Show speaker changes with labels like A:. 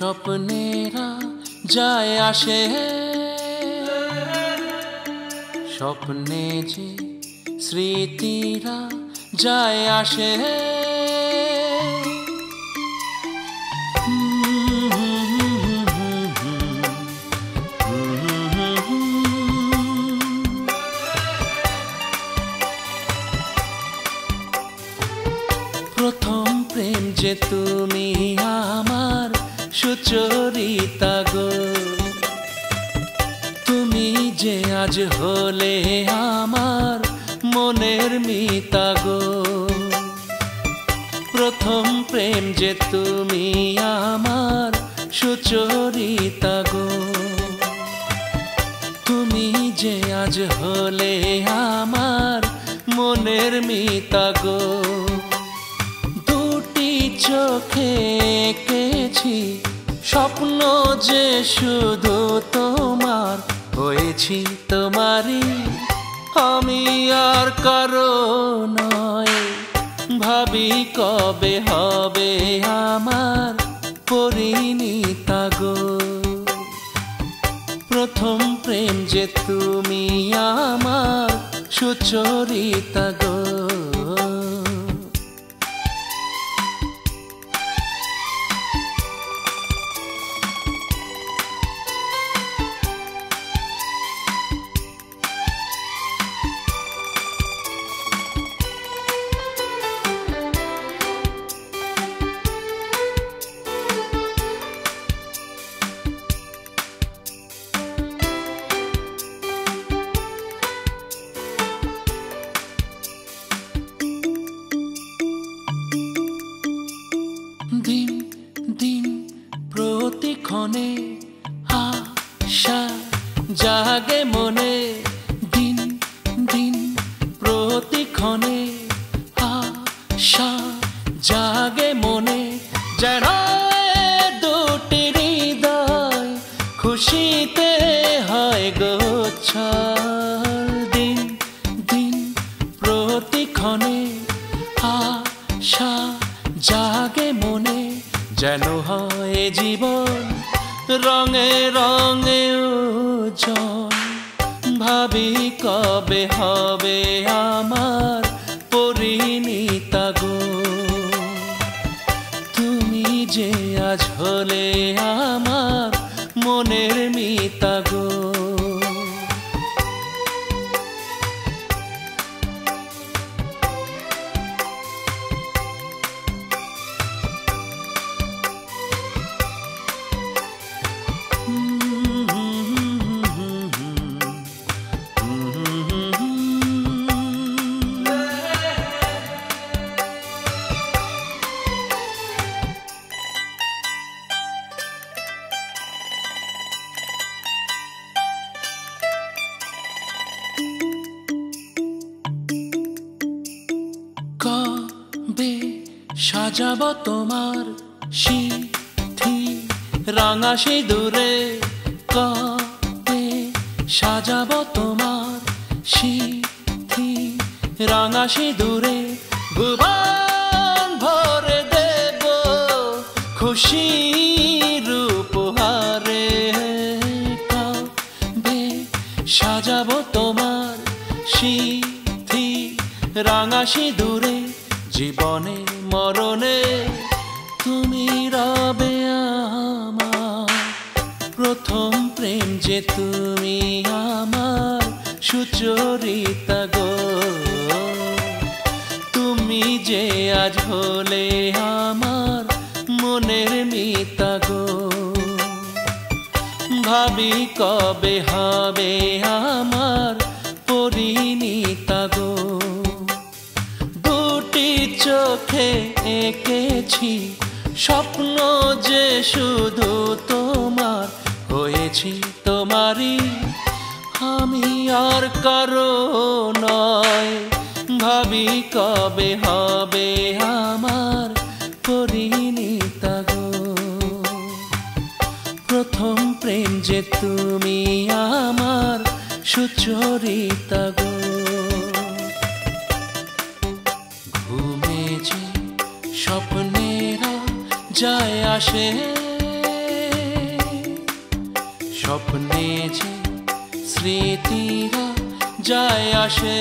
A: স্বপ্নেরা যায় আসে, স্বপ্নে যে স্মৃতিরা যায় আসে। প্রথম প্রেম যে তুমি আমার সুচরিতা গো, তুমি যে আজ হলে আমার মনের মিতা গো। প্রথম প্রেম যে তুমি আমার সুচরিতা গো, তুমি যে আজ হলে আমার মনের মিতা গো। দুটি চোখে এঁকেছি স্বপ্ন যে শুধু তোমার, হয়েছি তোমারই আমি আর কারো নয়। ভাবি কবে হবে আমার পরিণীতা গো। প্রথম প্রেম যে তুমি আমার সুচরিতা গো। দিন দিন প্রতিক্ষণে আশা জাগে মনে, দিন দিন প্রতিক্ষণে আশা জাগে মনে। যেন দুটি হৃদয় খুশিতে হয় গোছাল। দিন দিন প্রতিক্ষণে আশা জাগে মনে, যেন হয় জীবন রঙে রঙে উজ্জ্বল। ভাবি কবে হবে আমার পরিণীতা গো, তুমি যে আজ হলে আমার মনের মিতা গো। কবে সাজাবো তোমার সিঁথি রাঙা সিঁদুরে, কবে সাজাবো তোমার সিঁথি রাঙা সিঁদুরে। ভুবন ভরে দেব খুশির উপহারে, কবে সাজাবো তোমার সিঁথি রাঙা সিঁদুরে। জীবনে মরণে তুমি রবে আমার, প্রথম প্রেম যে তুমি আমার সুচরিতা গো। তুমি যে আজ হলে আমার মনের মিতা গো। ভাবি কবে হবে আমার পরিণীতা গো। চোখে এঁকেছি স্বপ্ন যে শুধু তোমার, হয়েছি তোমারই আমি আর কারো নয়। ভাবি কবে হবে আমার পরিণীতা গো। প্রথম প্রেম যে তুমি আমার সুচরিতা গো। ঘুমে যে স্বপ্নেরা যায় আসে, স্বপ্নে যে স্মৃতিরা যায় আসে